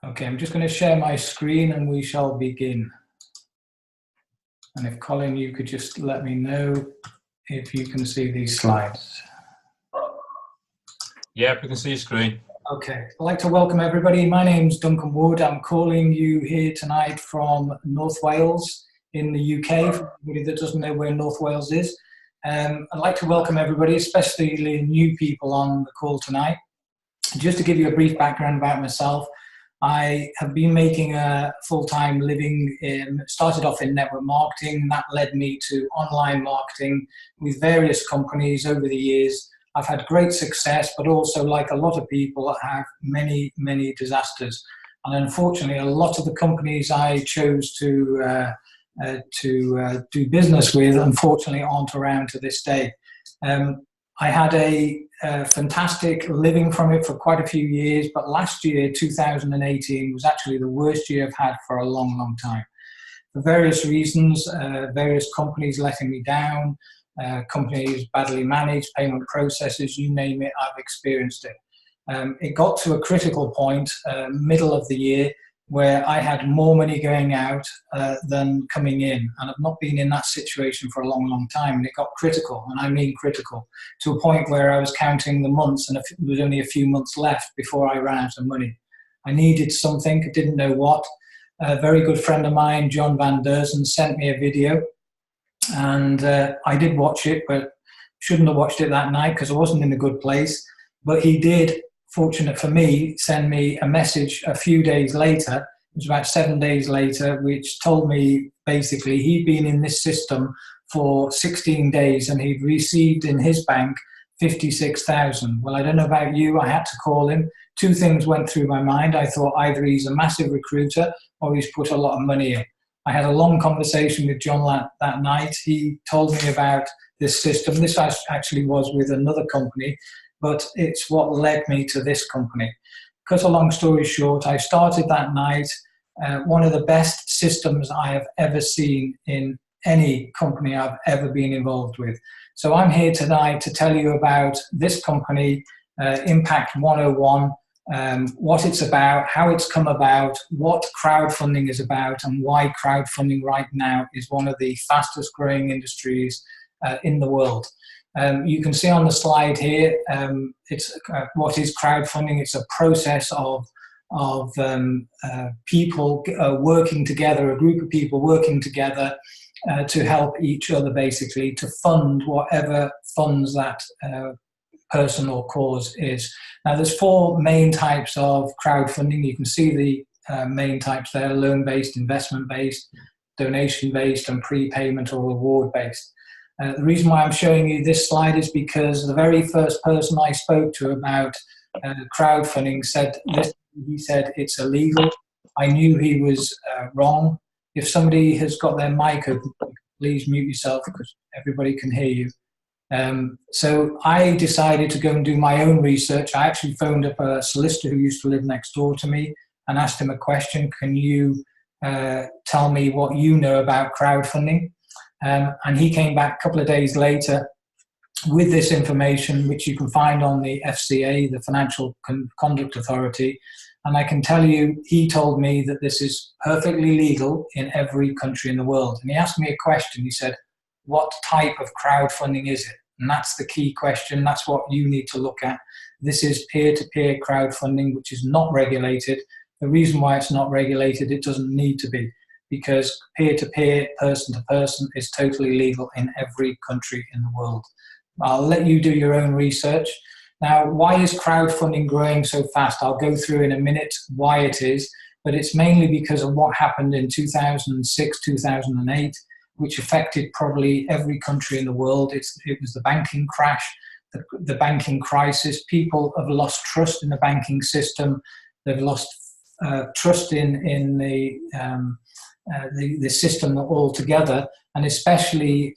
Okay, I'm just going to share my screen and we shall begin. And if Colin, you could just let me know if you can see these slides. Yeah, we can see your screen. Okay, I'd like to welcome everybody. My name's Duncan Wood. I'm calling you here tonight from North Wales in the UK, for anybody that doesn't know where North Wales is. I'd like to welcome everybody, especially new people on the call tonight. Just to give you a brief background about myself, I have been making a full-time living started off in network marketing. That led me to online marketing with various companies over the years. I've had great success, but also, like a lot of people, have many, many disasters. And unfortunately, a lot of the companies I chose to do business with, unfortunately, aren't around to this day. I had a fantastic living from it for quite a few years, but last year, 2018, was actually the worst year I've had for a long, long time. For various reasons, various companies letting me down, companies badly managed, payment processes, you name it, I've experienced it. It got to a critical point, middle of the year, where I had more money going out than coming in. And I've not been in that situation for a long, long time. And it got critical, and I mean critical, to a point where I was counting the months and there was only a few months left before I ran out of money. I needed something, I didn't know what. A very good friend of mine, John Van Derzen, sent me a video. And I did watch it, but shouldn't have watched it that night because I wasn't in a good place. But he did, fortunate for me, send me a message a few days later. It was about 7 days later, which told me basically he'd been in this system for 16 days and he'd received in his bank 56,000. Well, I don't know about you, I had to call him. Two things went through my mind. I thought either he's a massive recruiter or he's put a lot of money in. I had a long conversation with John that night. He told me about this system. This actually was with another company, but it's what led me to this company. Cut a long story short, I started that night, one of the best systems I have ever seen in any company I've ever been involved with. So I'm here tonight to tell you about this company, Impact 101, what it's about, how it's come about, what crowdfunding is about, and why crowdfunding right now is one of the fastest growing industries in the world. You can see on the slide here, it's what is crowdfunding. It's a process of people working together, a group of people working together to help each other, basically, to fund whatever funds that person or cause is. Now, there's four main types of crowdfunding. You can see the main types there: loan-based, investment-based, donation-based, and prepayment or reward-based. The reason why I'm showing you this slide is because the very first person I spoke to about crowdfunding said this. He said it's illegal. I knew he was wrong. If somebody has got their mic open, please mute yourself because everybody can hear you. So I decided to go and do my own research. I actually phoned up a solicitor who used to live next door to me and asked him a question. Can you tell me what you know about crowdfunding? And he came back a couple of days later with this information, which you can find on the FCA, the Financial Conduct Authority. And I can tell you, he told me that this is perfectly legal in every country in the world. And he asked me a question. He said, what type of crowdfunding is it? And that's the key question. That's what you need to look at. This is peer-to-peer crowdfunding, which is not regulated. The reason why it's not regulated, it doesn't need to be, because peer-to-peer, person-to-person is totally legal in every country in the world. I'll let you do your own research. Now, why is crowdfunding growing so fast? I'll go through in a minute why it is, but it's mainly because of what happened in 2006, 2008, which affected probably every country in the world. It was the banking crash, the banking crisis. People have lost trust in the banking system. They've lost trust in the system altogether, and especially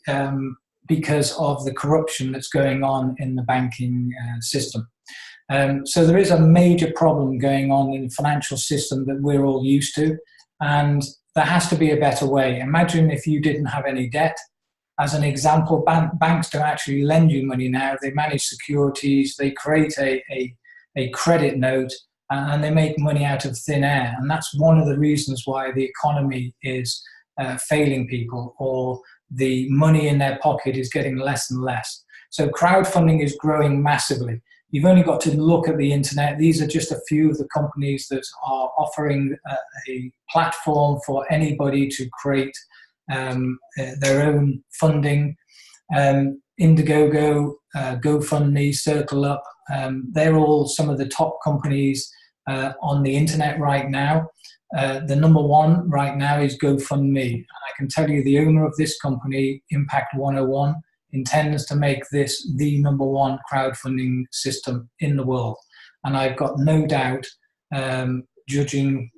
because of the corruption that's going on in the banking system. So there is a major problem going on in the financial system that we're all used to, and there has to be a better way. Imagine if you didn't have any debt. As an example, banks don't actually lend you money now. They manage securities, they create a credit note, and they make money out of thin air. And that's one of the reasons why the economy is failing people, or the money in their pocket is getting less and less. So crowdfunding is growing massively. You've only got to look at the internet. These are just a few of the companies that are offering a platform for anybody to create their own funding. Indiegogo, GoFundMe, CircleUp, they're all some of the top companies on the internet right now. The number one right now is GoFundMe. And I can tell you the owner of this company, Impact 101, intends to make this the number one crowdfunding system in the world. And I've got no doubt, judging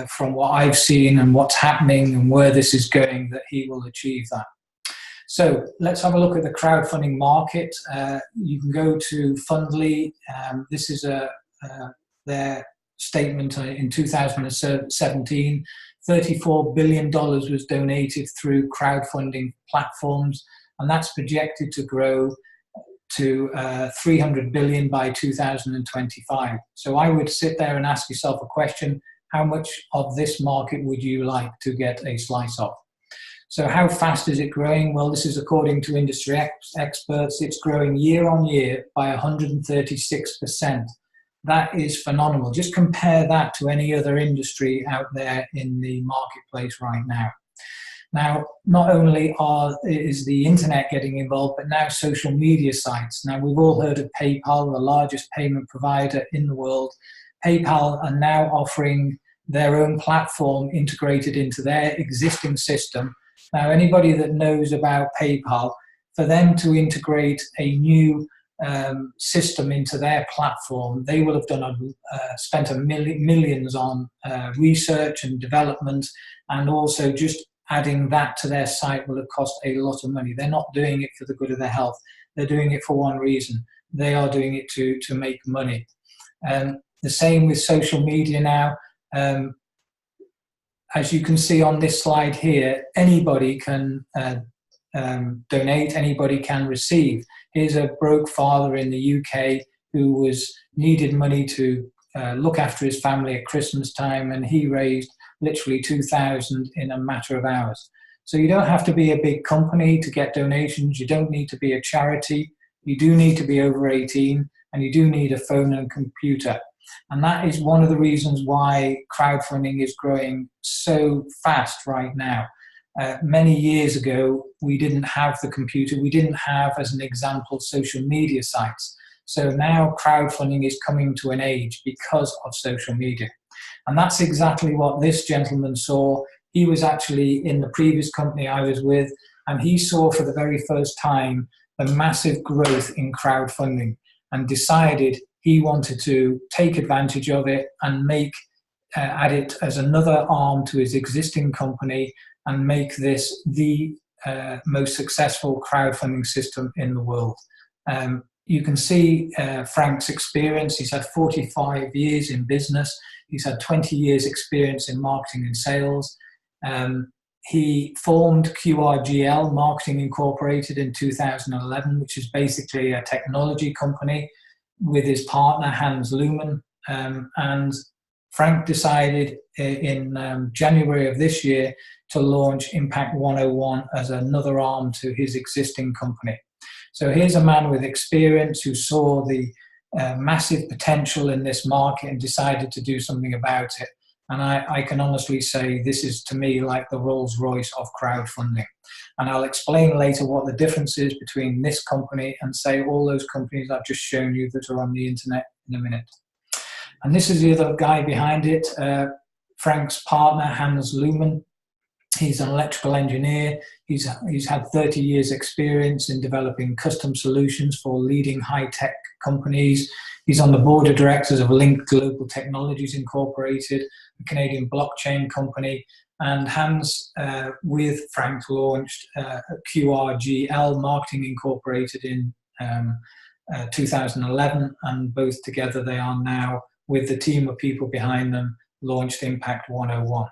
from what I've seen and what's happening and where this is going, that he will achieve that. So let's have a look at the crowdfunding market. You can go to Fundly. This is their statement in 2017. $34 billion was donated through crowdfunding platforms, and that's projected to grow to $300 billion by 2025. So I would sit there and ask yourself a question: how much of this market would you like to get a slice of? So how fast is it growing? Well, this is according to industry experts. It's growing year on year by 136%. That is phenomenal. Just compare that to any other industry out there in the marketplace right now. Now, not only is the internet getting involved, but now social media sites. Now, we've all heard of PayPal, the largest payment provider in the world. PayPal are now offering their own platform integrated into their existing system. Now, anybody that knows about PayPal, for them to integrate a new system into their platform, they will have spent millions on research and development, and also just adding that to their site will have cost a lot of money. They're not doing it for the good of their health. They're doing it for one reason. They are doing it to make money. The same with social media now. As you can see on this slide here, anybody can donate, anybody can receive. Here's a broke father in the UK who needed money to look after his family at Christmas time, and he raised literally 2,000 in a matter of hours. So you don't have to be a big company to get donations. You don't need to be a charity. You do need to be over 18, and you do need a phone and computer. And that is one of the reasons why crowdfunding is growing so fast right now. Many years ago, we didn't have the computer. We didn't have, as an example, social media sites. So now crowdfunding is coming to an age because of social media. And that's exactly what this gentleman saw. He was actually in the previous company I was with, and he saw for the very first time the massive growth in crowdfunding, and decided he wanted to take advantage of it and add it as another arm to his existing company and make this the most successful crowdfunding system in the world. You can see Frank's experience. He's had 45 years in business. He's had 20 years experience in marketing and sales. He formed QRGL Marketing Incorporated in 2011, which is basically a technology company, with his partner Hans Luhmann, and Frank decided in January of this year to launch Impact 101 as another arm to his existing company. So here's a man with experience who saw the massive potential in this market and decided to do something about it. And I can honestly say this is, to me, like the Rolls-Royce of crowdfunding. And I'll explain later what the difference is between this company and, say, all those companies I've just shown you that are on the internet in a minute. And this is the other guy behind it, Frank's partner, Hans Luhmann. He's an electrical engineer. He's had 30 years experience in developing custom solutions for leading high-tech companies. He's on the board of directors of Link Global Technologies Incorporated, a Canadian blockchain company. And Hans, with Frank, launched QRGL Marketing Incorporated in 2011. And both together, they are now, with the team of people behind them, launched Impact 101.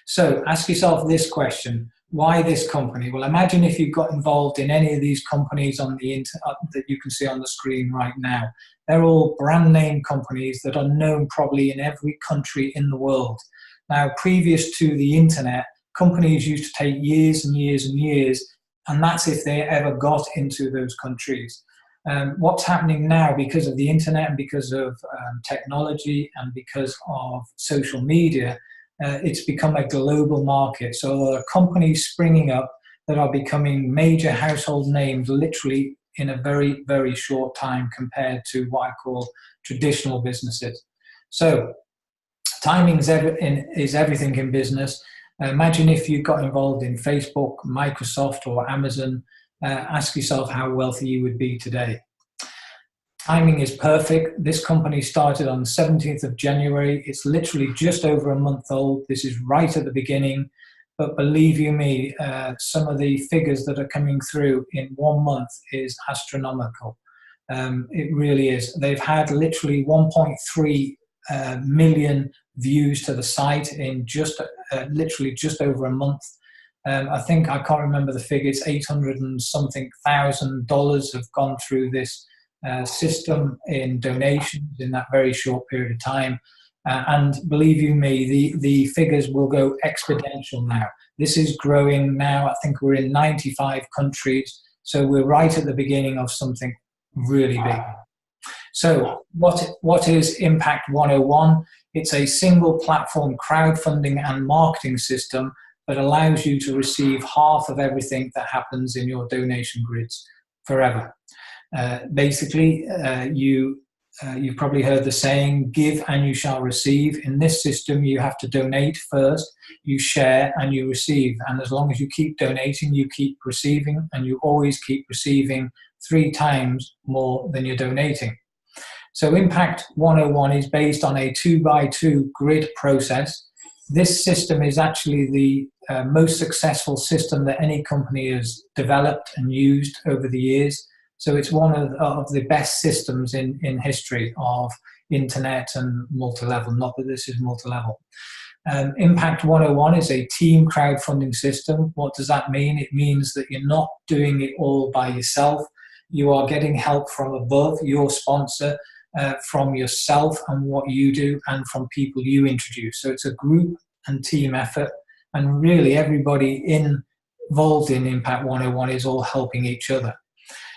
So ask yourself this question: Why this company? Well, imagine if you got involved in any of these companies on the that you can see on the screen right now. They're all brand name companies that are known probably in every country in the world. Now, previous to the internet, companies used to take years and years and years, and that's if they ever got into those countries. What's happening now, because of the internet and because of technology and because of social media, it's become a global market. So there are companies springing up that are becoming major household names literally in a very, very short time compared to what I call traditional businesses. So timing is everything in business. Imagine if you got involved in Facebook, Microsoft, or Amazon. Ask yourself how wealthy you would be today. Timing is perfect. This company started on the 17th of January. It's literally just over a month old. This is right at the beginning. But believe you me, some of the figures that are coming through in 1 month is astronomical. It really is. They've had literally 1.3 million views to the site in literally just over a month. I think, I can't remember the figures, 800 and something thousand dollars have gone through this system in donations in that very short period of time. And believe you me, the figures will go exponential now. This is growing now. I think we're in 95 countries. So we're right at the beginning of something really big. So what is Impact 101? It's a single platform crowdfunding and marketing system that allows you to receive half of everything that happens in your donation grids forever. Basically, you've probably heard the saying, give and you shall receive. In this system, you have to donate first, you share, and you receive. And as long as you keep donating, you keep receiving, and you always keep receiving 3 times more than you're donating. So Impact 101 is based on a 2x2 grid process. This system is actually the most successful system that any company has developed and used over the years. So it's one of the best systems in history of internet and multi-level, not that this is multi-level. Impact 101 is a team crowdfunding system. What does that mean? It means that you're not doing it all by yourself. You are getting help from above, your sponsor, from yourself and what you do, and from people you introduce. So it's a group and team effort, and really everybody involved in Impact 101 is all helping each other.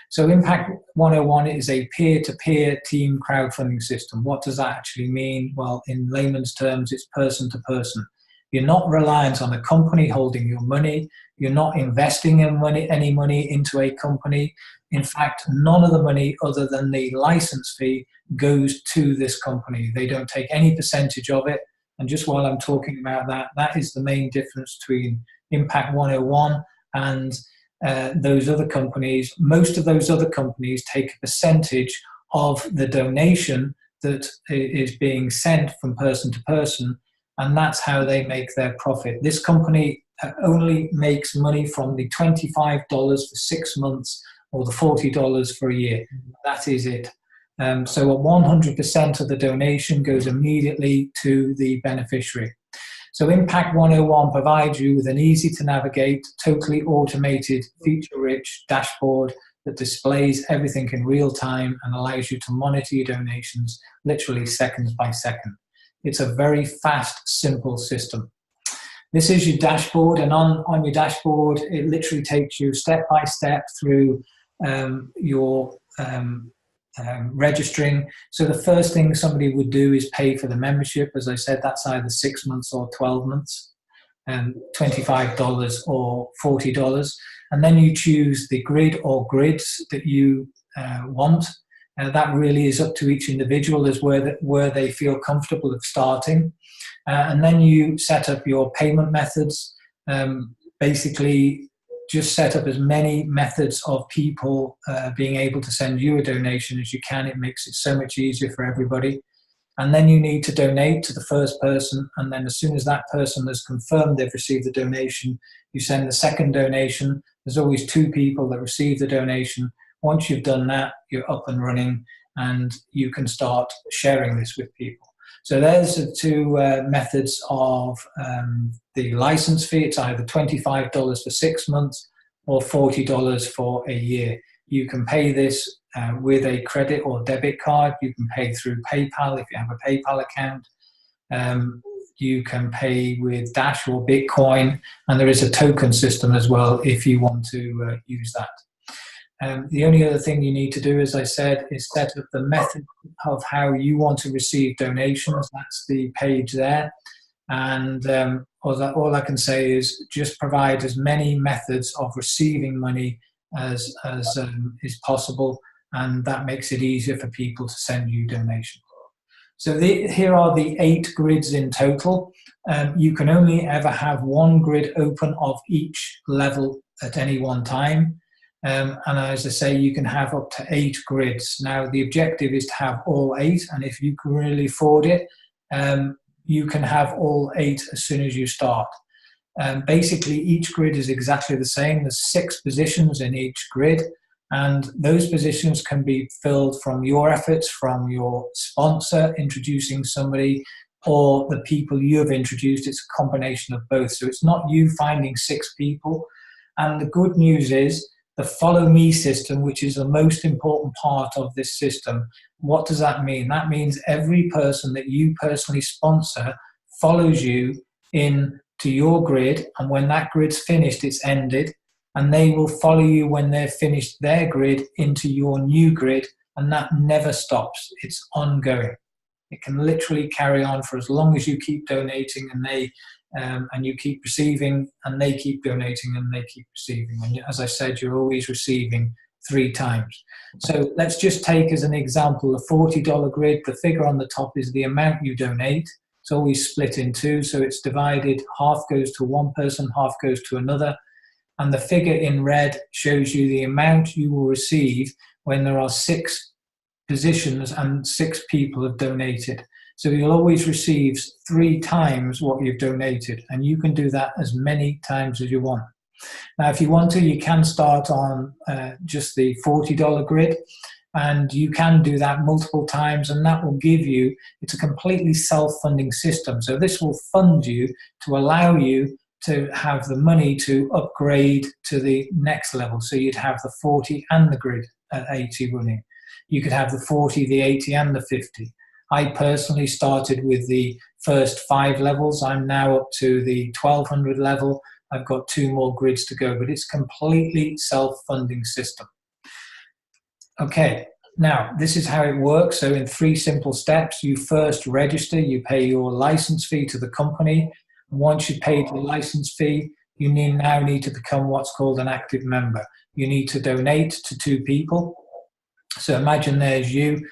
So Impact 101 is a peer-to-peer team crowdfunding system. What does that actually mean? Well, in layman's terms, it's person to person. You're not reliant on a company holding your money. You're not investing any money into a company. In fact, none of the money other than the license fee goes to this company. They don't take any percentage of it. And just while I'm talking about that, that is the main difference between Impact 101 and those other companies. Most of those other companies take a percentage of the donation that is being sent from person to person, and that's how they make their profit. This company only makes money from the $25 for 6 months or the $40 for a year. That is it. So 100% of the donation goes immediately to the beneficiary. So Impact 101 provides you with an easy-to-navigate, totally automated, feature-rich dashboard that displays everything in real time and allows you to monitor your donations literally seconds by second. It's a very fast, simple system. This is your dashboard, and on your dashboard, it literally takes you step by step through your registering. So the first thing somebody would do is pay for the membership. As I said, that's either 6 months or 12 months, $25 or $40. And then you choose the grid or grids that you want. That really is up to each individual as where they feel comfortable of starting. And then you set up your payment methods. Basically, just set up as many methods of people being able to send you a donation as you can. It makes it so much easier for everybody. And then you need to donate to the first person. And then as soon as that person has confirmed they've received the donation, you send the second donation. There's always 2 people that receive the donation. Once you've done that, you're up and running, and you can start sharing this with people. So there's the two methods of the license fee. It's either $25 for 6 months or $40 for a year. You can pay this with a credit or debit card. You can pay through PayPal if you have a PayPal account. You can pay with Dash or Bitcoin, and there is a token system as well if you want to use that. The only other thing you need to do, as I said, is set up the method of how you want to receive donations. That's the page there. And all I can say is just provide as many methods of receiving money as is possible, and that makes it easier for people to send you donations. So here are the 8 grids in total. You can only ever have one grid open of each level at any one time. And as I say, you can have up to 8 grids. Now, the objective is to have all 8, and if you can really afford it, you can have all 8 as soon as you start. Basically, each grid is exactly the same. There's 6 positions in each grid, and those positions can be filled from your efforts, from your sponsor introducing somebody, or the people you have introduced. It's a combination of both. So it's not you finding 6 people. And the good news is the follow me system, which is the most important part of this system. What does that mean? That means every person that you personally sponsor follows you in to your grid, and when that grid's finished, it's ended, and they will follow you when they're finished their grid into your new grid, and that never stops. It's ongoing. It can literally carry on for as long as you keep donating, and you keep receiving, and they keep donating, and they keep receiving. And as I said, you're always receiving 3 times. So let's just take as an example the $40 grid. The figure on the top is the amount you donate. It's always split in 2, so it's divided. Half goes to one person, half goes to another. And the figure in red shows you the amount you will receive when there are 6 positions and 6 people have donated. So you'll always receive 3 times what you've donated, and you can do that as many times as you want. Now, if you want to, you can start on just the $40 grid, and you can do that multiple times, and that will give you, it's a completely self-funding system. So this will fund you to allow you to have the money to upgrade to the next level. So you'd have the 40 and the grid at 80 running. You could have the 40, the 80, and the 50. I personally started with the first 5 levels. I'm now up to the 1200 level. I've got 2 more grids to go, but it's completely self-funding system. Okay, now this is how it works. So in 3 simple steps, you first register, you pay your license fee to the company. Once you've paid the license fee, you now need to become what's called an active member. You need to donate to 2 people. So imagine there's you.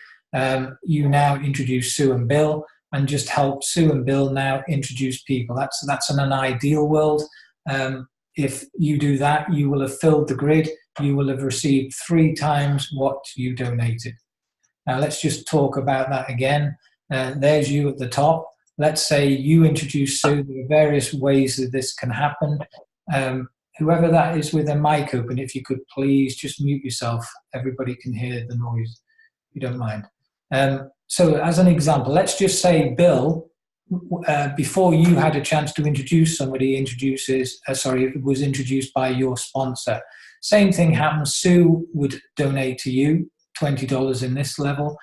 You now introduce Sue and Bill, and just help Sue and Bill now introduce people. That's in an ideal world. If you do that, you will have filled the grid. You will have received 3 times what you donated. Now let's just talk about that again. There's you at the top. Let's say you introduce Sue. There are various ways that this can happen. Whoever that is with a mic open, if you could please just mute yourself. Everybody can hear the noise, if you don't mind. So as an example, let's just say Bill, before you had a chance to introduce somebody, was introduced by your sponsor. Same thing happens. Sue would donate to you, $20 in this level.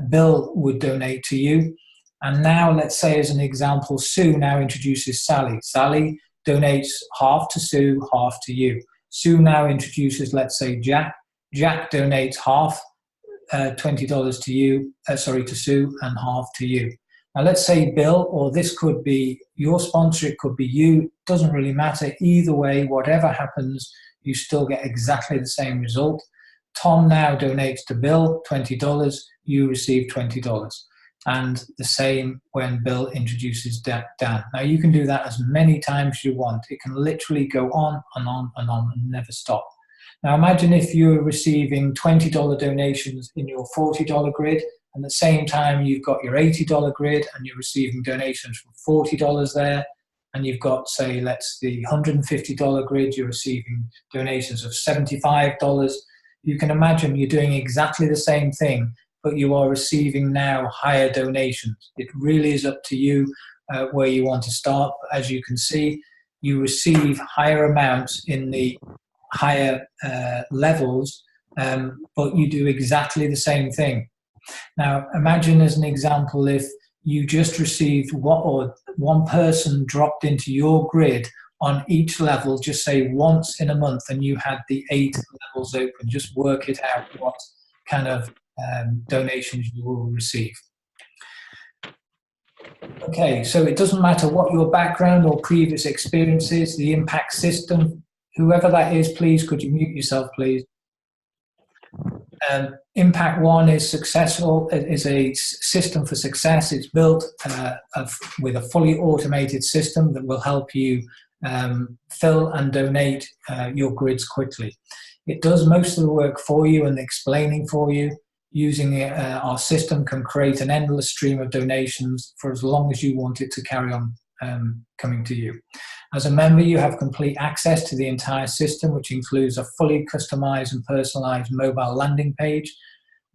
Bill would donate to you. And now let's say as an example, Sue now introduces Sally. Sally donates half to Sue, half to you. Sue now introduces, let's say, Jack. Jack donates half, $20 to you, to Sue, and half to you. Now let's say Bill, or this could be your sponsor, it could be you, doesn't really matter. Either way, whatever happens, you still get exactly the same result. Tom now donates to Bill, $20, you receive $20. And the same when Bill introduces Dan. Now you can do that as many times as you want. It can literally go on and on and on and never stop. Now imagine if you're receiving $20 donations in your $40 grid, and at the same time you've got your $80 grid and you're receiving donations from $40 there, and you've got, say, the $150 grid, you're receiving donations of $75. You can imagine you're doing exactly the same thing but you are receiving now higher donations. It really is up to you where you want to start. As you can see, you receive higher amounts in the higher levels, but you do exactly the same thing. Now, imagine as an example, if you just received one person dropped into your grid on each level, just say once in a month, and you had the 8 levels open. Just work it out what kind of donations you will receive. Okay, so it doesn't matter what your background or previous experience is, the impact system, whoever that is, please, could you mute yourself, please? Impact One is successful. It is a system for success. It's built with a fully automated system that will help you fill and donate your grids quickly. It does most of the work for you and the explaining for you. Using our system can create an endless stream of donations for as long as you want it to carry on coming to you. As a member, you have complete access to the entire system, which includes a fully customized and personalized mobile landing page.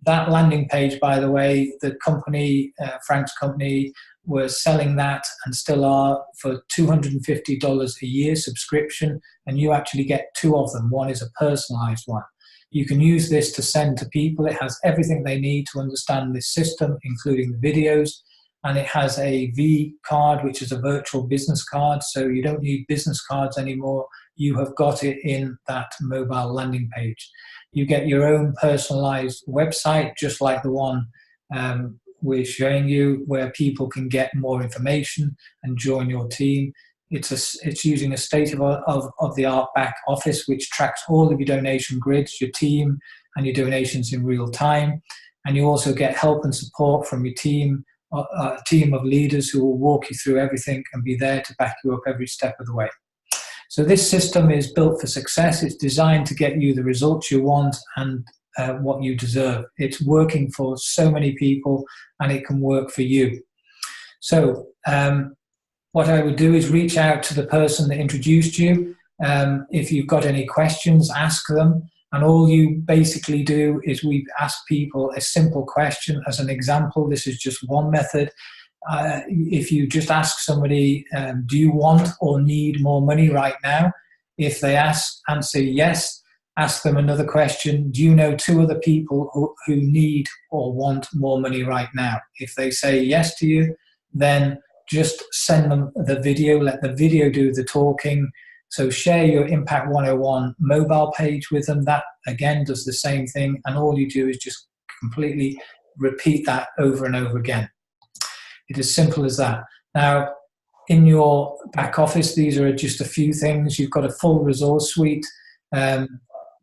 That landing page, by the way, the company, Frank's company, was selling that and still are for $250 a year subscription, and you actually get 2 of them. One is a personalized one. You can use this to send to people. It has everything they need to understand this system, including the videos. And it has a V card, which is a virtual business card. So you don't need business cards anymore. You have got it in that mobile landing page. You get your own personalized website, just like the one we're showing you, where people can get more information and join your team. It's using a state-of-the-art back office, which tracks all of your donation grids, your team, and your donations in real time. And you also get help and support from your team, a team of leaders who will walk you through everything and be there to back you up every step of the way. So this system is built for success. It's designed to get you the results you want and what you deserve. It's working for so many people, and it can work for you. So what I would do is reach out to the person that introduced you. If you've got any questions, ask them. And all you basically do is we ask people a simple question. As an example, this is just one method. If you just ask somebody, do you want or need more money right now? If they answer yes, ask them another question. Do you know 2 other people who need or want more money right now? If they say yes to you, then just send them the video, let the video do the talking. So share your Impact 101 mobile page with them. That, again, does the same thing. And all you do is just completely repeat that over and over again. It is simple as that. Now, in your back office, these are just a few things. You've got a full resource suite.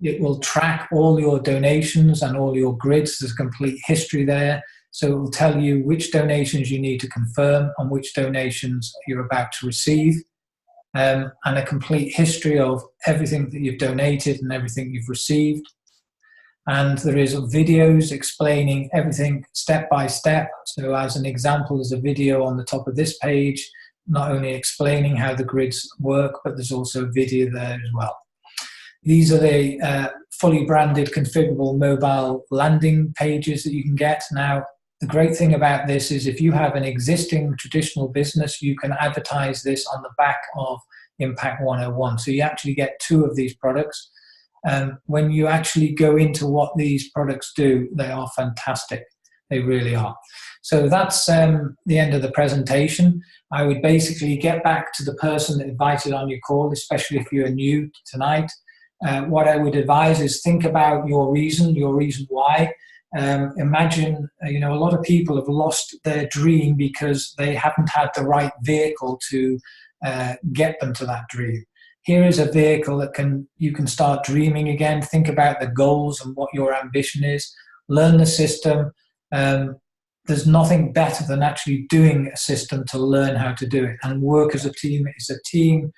It will track all your donations and all your grids. There's a complete history there. So it will tell you which donations you need to confirm and which donations you're about to receive. And a complete history of everything that you've donated and everything you've received. And there is videos explaining everything step by step. So as an example, there's a video on the top of this page, not only explaining how the grids work, but there's also a video there as well. These are the fully branded configurable mobile landing pages that you can get. Now, the great thing about this is if you have an existing traditional business, you can advertise this on the back of Impact 101. So you actually get 2 of these products. When you actually go into what these products do, they are fantastic. They really are. So that's the end of the presentation. I would basically get back to the person that invited on your call, especially if you're new tonight. What I would advise is think about your reason why. Imagine, a lot of people have lost their dream because they haven't had the right vehicle to get them to that dream. Here is a vehicle that you can start dreaming again. Think about the goals and what your ambition is. Learn the system. There's nothing better than actually doing a system to learn how to do it. And work as a team. It's a team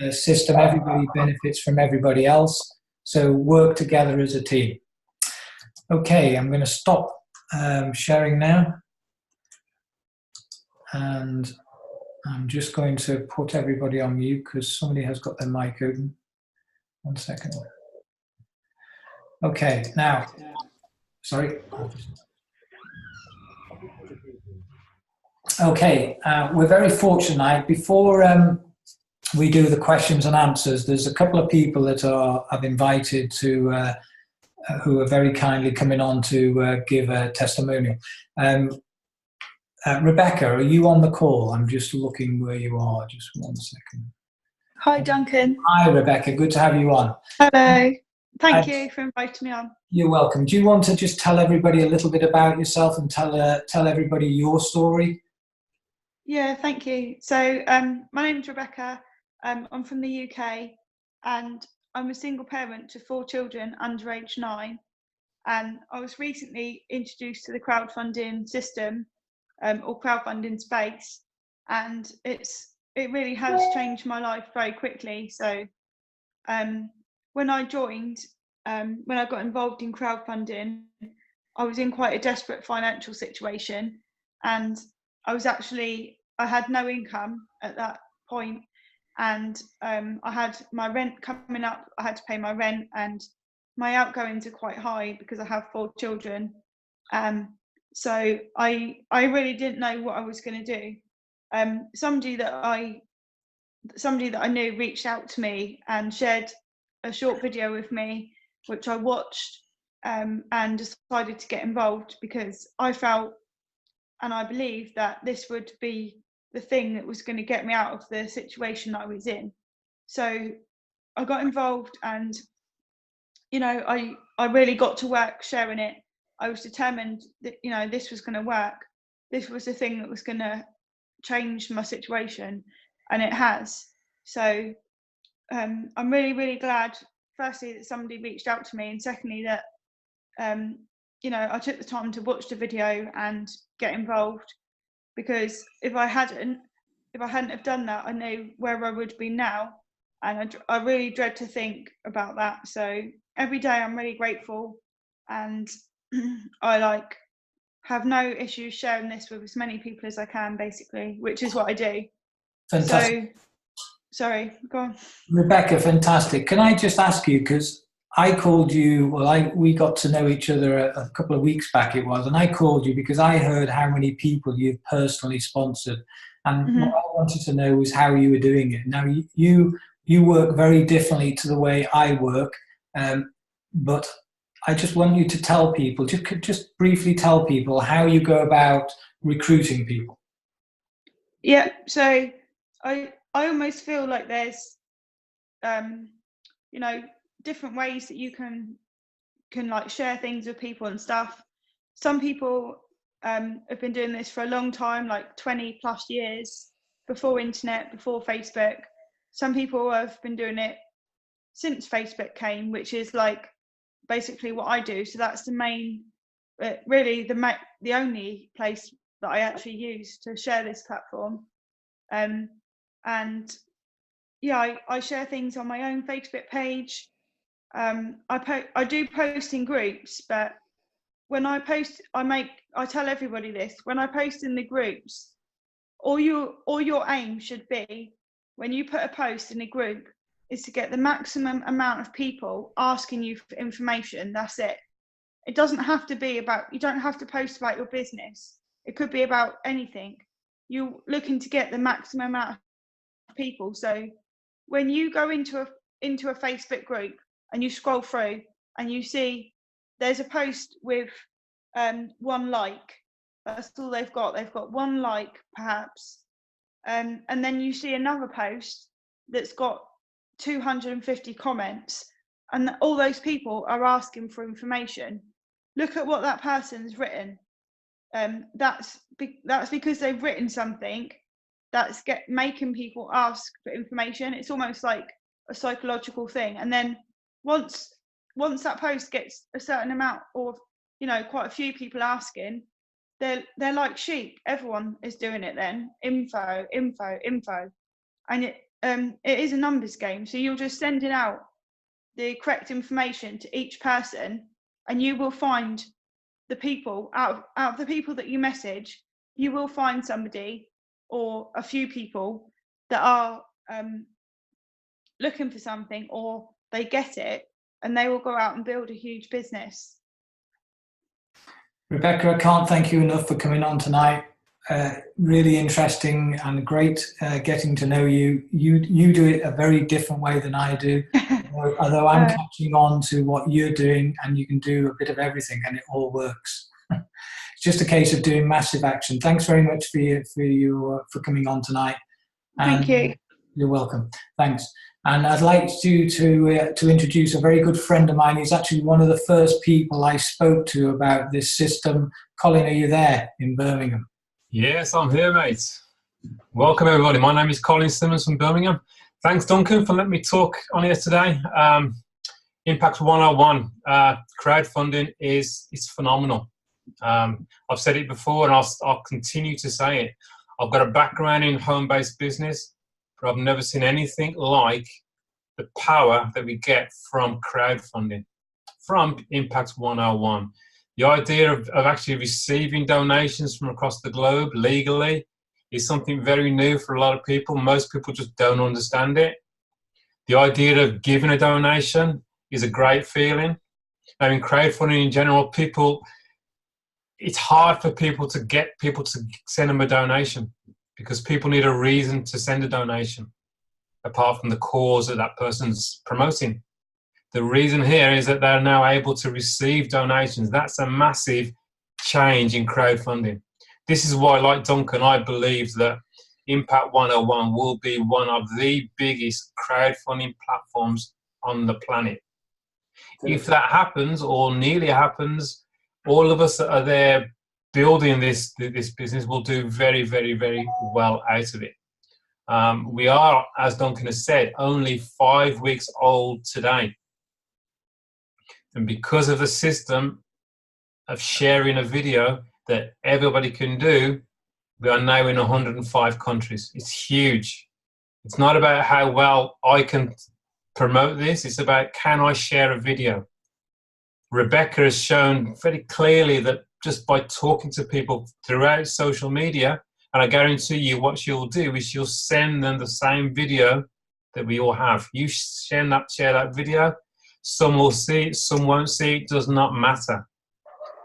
system. Everybody benefits from everybody else. So work together as a team. Okay, I'm going to stop sharing now. And I'm just going to put everybody on mute because somebody has got their mic open. 1 second. Okay, now, sorry. Okay, we're very fortunate. Before we do the questions and answers, there's a couple of people that I've invited to who are very kindly coming on to give a testimonial. Rebecca, are you on the call? I'm just looking where you are. Just 1 second. Hi, Duncan. Hi, Rebecca. Good to have you on. Hello. Thank you for inviting me on. You're welcome. Do you want to just tell everybody a little bit about yourself and tell everybody your story? Yeah, thank you. So my name's Rebecca. I'm from the UK, and I'm a single parent to 4 children under age 9. And I was recently introduced to the crowdfunding system, or crowdfunding space, and it really has changed my life very quickly. So when I joined, when I got involved in crowdfunding, I was in quite a desperate financial situation, and I had no income at that point, and I had my rent coming up. I had to pay my rent, and my outgoings are quite high because I have 4 children. So I really didn't know what I was going to do. Somebody that I knew reached out to me and shared a short video with me, which I watched, and decided to get involved because I felt and I believed that this would be the thing that was going to get me out of the situation I was in. So I got involved, and I really got to work sharing it. I was determined that this was going to work. This was the thing that was going to change my situation, and it has. So I'm really, really glad, firstly, that somebody reached out to me, and secondly, that I took the time to watch the video and get involved, because if I hadn't have done that, I know where I would be now, and I really dread to think about that. So every day I'm really grateful, and I have no issues sharing this with as many people as I can, basically, which is what I do. Fantastic. So, sorry, go on. Rebecca, fantastic. Can I just ask you, because I called you, we got to know each other a couple of weeks back it was, and I called you because I heard how many people you've personally sponsored. And what I wanted to know was how you were doing it. Now, you work very differently to the way I work, but I just want you to tell people, just briefly tell people how you go about recruiting people. Yeah, so I almost feel like there's, different ways that you can share things with people and stuff. Some people have been doing this for a long time, like 20 plus years, before internet, before Facebook. Some people have been doing it since Facebook came, which is basically what I do. So that's the main, really the only place that I actually use to share this platform. And yeah, I share things on my own Facebook page. I do post in groups, but when I post, I tell everybody this: when I post in the groups, all your aim should be, when you put a post in a group, is to get the maximum amount of people asking you for information. That's it. It doesn't have to be about, you don't have to post about your business. It could be about anything. You're looking to get the maximum amount of people. So when you go into a Facebook group and you scroll through and you see there's a post with 1 like, that's all they've got. They've got 1 like perhaps, and then you see another post that's got 250 comments, and all those people are asking for information. Look at what that person's written. That's because they've written something that's making people ask for information. It's almost like a psychological thing. And then once that post gets a certain amount, or quite a few people asking, they're like sheep. Everyone is doing it then. Info, and it is a numbers game. So you're just sending out the correct information to each person, and you will find the people out of the people that you message. You will find somebody or a few people that are looking for something, or they get it, and they will go out and build a huge business. Rebecca, I can't thank you enough for coming on tonight. really interesting and great getting to know you. You do it a very different way than I do. Although I'm catching on to what you're doing, and you can do a bit of everything, and it all works. It's just a case of doing massive action. Thanks very much for coming on tonight. Thank you. You're welcome. Thanks. And I'd like you to introduce a very good friend of mine. He's actually one of the first people I spoke to about this system. Colin, are you there in Birmingham? Yes, I'm here, mate. Welcome, everybody. My name is Colin Simmons from Birmingham. Thanks, Duncan, for letting me talk on here today. Impact 101, crowdfunding is phenomenal. I've said it before, and I'll continue to say it. I've got a background in home-based business, but I've never seen anything like the power that we get from crowdfunding, from Impact 101. The idea of actually receiving donations from across the globe legally is something very new for a lot of people. Most people just don't understand it. The idea of giving a donation is a great feeling. I mean, crowdfunding in general, it's hard for people to get people to send them a donation because people need a reason to send a donation apart from the cause that that person's promoting. The reason here is that they're now able to receive donations. That's a massive change in crowdfunding. This is why, like Duncan, I believe that Impact 101 will be one of the biggest crowdfunding platforms on the planet. If that happens, or nearly happens, all of us that are there building this business will do very, very, very well out of it. We are, as Duncan has said, only 5 weeks old today. And because of the system of sharing a video that everybody can do, we are now in 105 countries. It's huge. It's not about how well I can promote this. It's about, can I share a video? Rebecca has shown very clearly that just by talking to people throughout social media, and I guarantee you what she'll do is she'll send them the same video that we all have. You share that video. Some will see it, some won't see it, does not matter.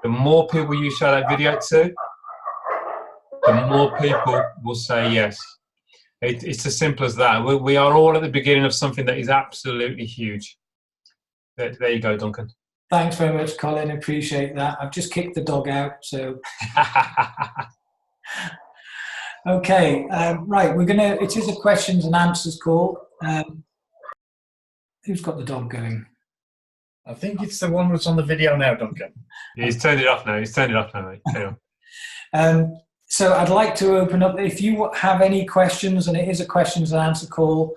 The more people you show that video to, the more people will say yes. It's as simple as that. We are all at the beginning of something that is absolutely huge. There you go, Duncan. Thanks very much, Colin. Appreciate that. I've just kicked the dog out, so. Okay, right. It is a questions and answers call. Who's got the dog going? I think it's the one that's on the video now, Duncan. He's turned it off now. Mate. Carry on. So I'd like to open up, if you have any questions, and it is a questions and answer call,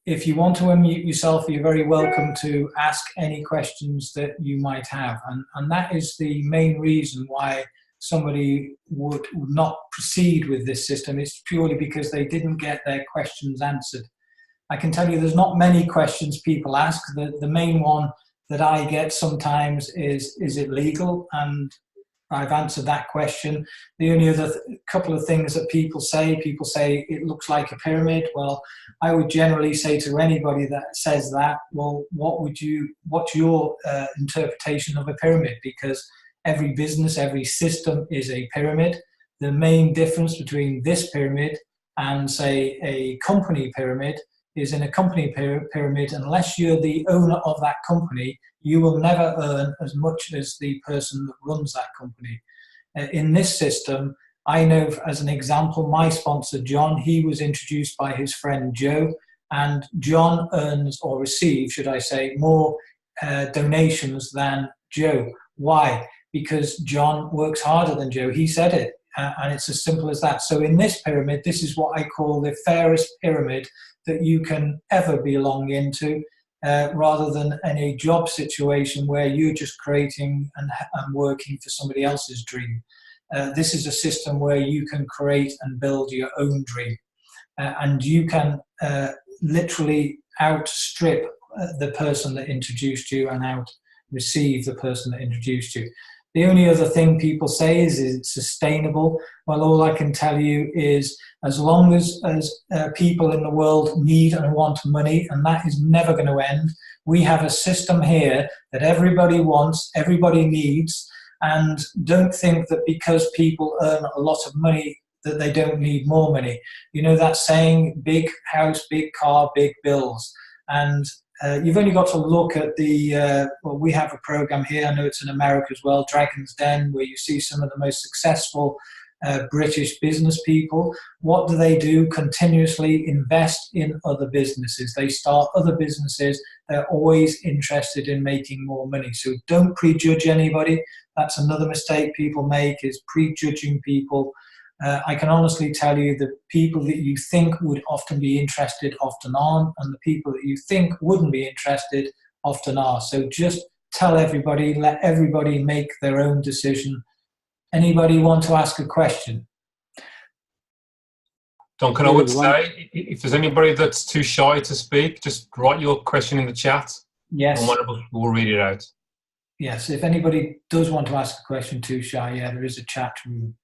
if you want to unmute yourself, you're very welcome to ask any questions that you might have. And that is the main reason why somebody would not proceed with this system. It's purely because they didn't get their questions answered. I can tell you there's not many questions people ask. The main one that I get sometimes is it legal? And I've answered that question. The only other couple of things that people say it looks like a pyramid. Well, I would generally say to anybody that says that, well, what's your interpretation of a pyramid? Because every business, every system is a pyramid. The main difference between this pyramid and, say, a company pyramid is in a company pyramid, unless you're the owner of that company, you will never earn as much as the person that runs that company. In this system, I know, as an example, my sponsor, John, he was introduced by his friend Joe, and John earns, or receives, should I say, more donations than Joe. Why? Because John works harder than Joe. He said it, and it's as simple as that. So in this pyramid, this is what I call the fairest pyramid that you can ever belong into, rather than in a job situation where you're just creating and working for somebody else's dream. This is a system where you can create and build your own dream, and you can literally outstrip the person that introduced you and out-receive the person that introduced you. The only other thing people say is it sustainable? Well, all I can tell you is as long as people in the world need and want money, and that is never going to end, we have a system here that everybody wants, everybody needs, And don't think that because people earn a lot of money that they don't need more money. You know that saying, big house, big car, big bills. And you've only got to look at well, we have a program here, I know it's in America as well, Dragon's Den, where you see some of the most successful British business people. What do? Continuously invest in other businesses. They start other businesses. They're always interested in making more money. So don't prejudge anybody. That's another mistake people make, is prejudging people. I can honestly tell you that people that you think would often be interested often aren't, and the people that you think wouldn't be interested often are. So just tell everybody, let everybody make their own decision. Anybody want to ask a question? Duncan, I would say, if there's anybody that's too shy to speak, just write your question in the chat. Yes. And one of us will read it out. Yes, if anybody does want to ask a question too shy, yeah, there is a chat room.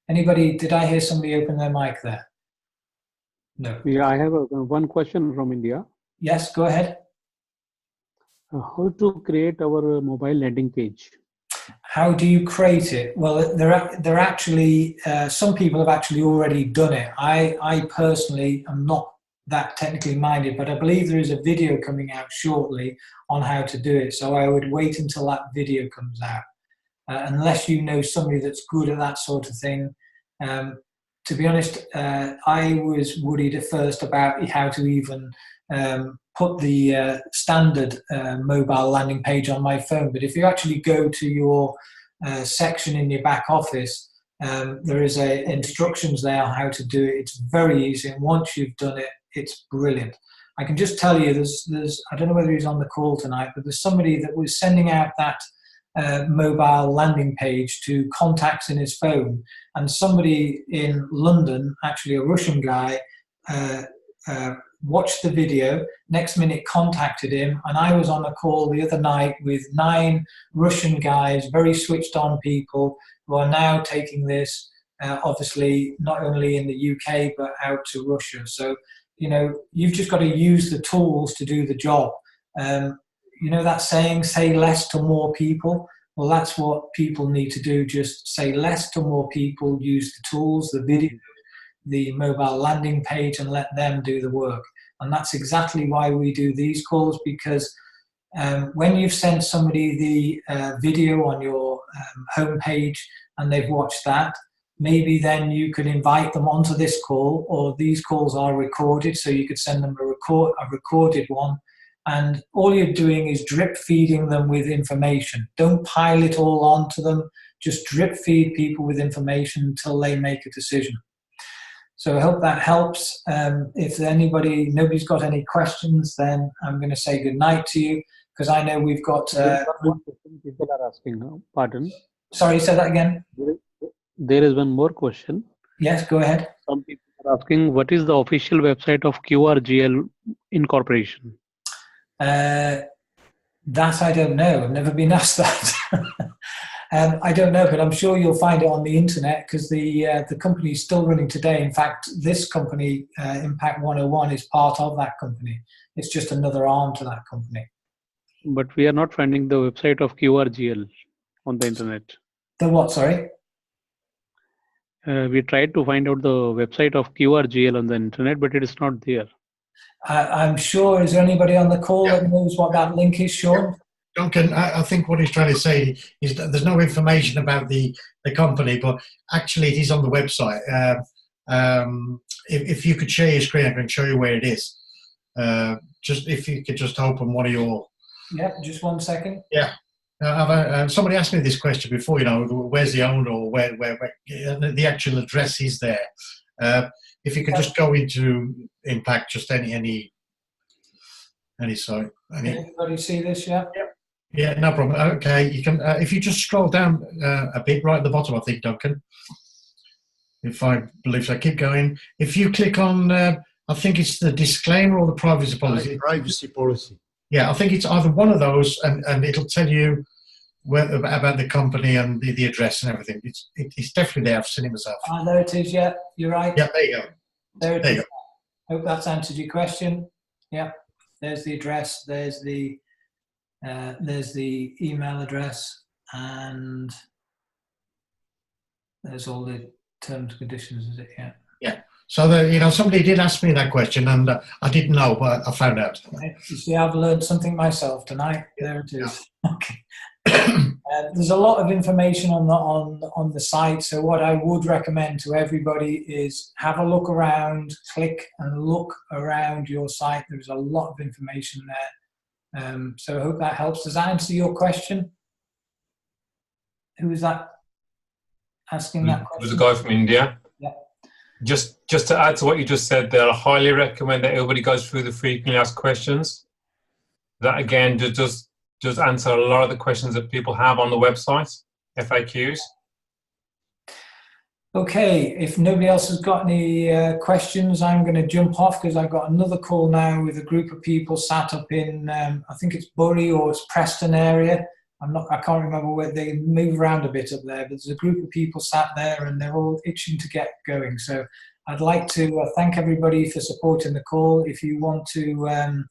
Anybody, did I hear somebody open their mic there? No. Yeah, I have one question from India. Yes, go ahead. How to create our mobile landing page? How do you create it? Well, they're actually, some people have actually already done it. I personally am not that technically minded, but I believe there is a video coming out shortly on how to do it. So I would wait until that video comes out. Unless you know somebody that's good at that sort of thing. To be honest, I was worried at first about how to even put the standard mobile landing page on my phone. But if you actually go to your section in your back office, there is instructions there on how to do it. It's very easy, and once you've done it, it's brilliant. I can just tell you, there's I don't know whether he's on the call tonight, but there's somebody that was sending out that mobile landing page to contacts in his phone, and somebody in London, actually a Russian guy, watched the video, next minute contacted him, and I was on a call the other night with 9 Russian guys, very switched on people, who are now taking this obviously not only in the UK but out to Russia. So, you know, you've just got to use the tools to do the job. You know that saying, say less to more people? Well, that's what people need to do. Just say less to more people, use the tools, the video, the mobile landing page, and let them do the work. And that's exactly why we do these calls, because when you've sent somebody the video on your homepage and they've watched that, maybe then you could invite them onto this call, or these calls are recorded, so you could send them a recorded one. And all you're doing is drip feeding them with information. Don't pile it all onto them. Just drip feed people with information until they make a decision. So I hope that helps. If nobody's got any questions, then I'm going to say good night to you, because I know we've got... people are asking, pardon? Sorry, say that again. There is one more question. Yes, go ahead. Some people are asking, what is the official website of QRGL Incorporation? That I don't know. I've never been asked that. I don't know, but I'm sure you'll find it on the internet, because the company is still running today. In fact, this company, Impact 101, is part of that company. It's just another arm to that company. But we are not finding the website of QRGL on the internet. The what, sorry? We tried to find out the website of QRGL on the internet, but it is not there. I'm sure, is there anybody on the call that knows what that link is, Sean? Duncan, I think what he's trying to say is that there's no information about the company, but actually it is on the website. If you could share your screen, I can show you where it is. Just if you could just open one of your... Yeah, just 1 second. Yeah. Somebody asked me this question before, you know, where's the owner, or where the actual address is there. If you could just go into Impact, just any site. Anybody see this yet? Yeah, no problem. Okay, you can, if you just scroll down a bit, right at the bottom, I think, Duncan. If I believe so, keep going. If you click on, I think it's the disclaimer or the privacy policy. Privacy policy. Yeah, I think it's either one of those, and it'll tell you about the company and the address and everything. It's definitely there. I've seen it myself. There it is. Yeah, you're right. Yeah, there you go. There it is. Hope that's answered your question. Yeah, there's the address. There's the email address, and There's all the terms and conditions, is it? Yeah. Yeah. So somebody did ask me that question, and I didn't know, but I found out. You see, I've learned something myself tonight. There it is. Yeah. Okay. There's a lot of information on the site. So what I would recommend to everybody is have a look around, click and look around your site. There's a lot of information there. So I hope that helps. Does that answer your question? Who was that asking that question? It was a guy from India. Yeah. Just to add to what you just said there, I highly recommend that everybody goes through the frequently asked questions. That again just answer a lot of the questions that people have on the website, FAQs. Okay, if nobody else has got any questions, I'm going to jump off because I've got another call now with a group of people sat up in, I think it's Bury or it's Preston area. I can't remember where they move around a bit up there, but there's a group of people sat there and they're all itching to get going. So I'd like to thank everybody for supporting the call. If you want to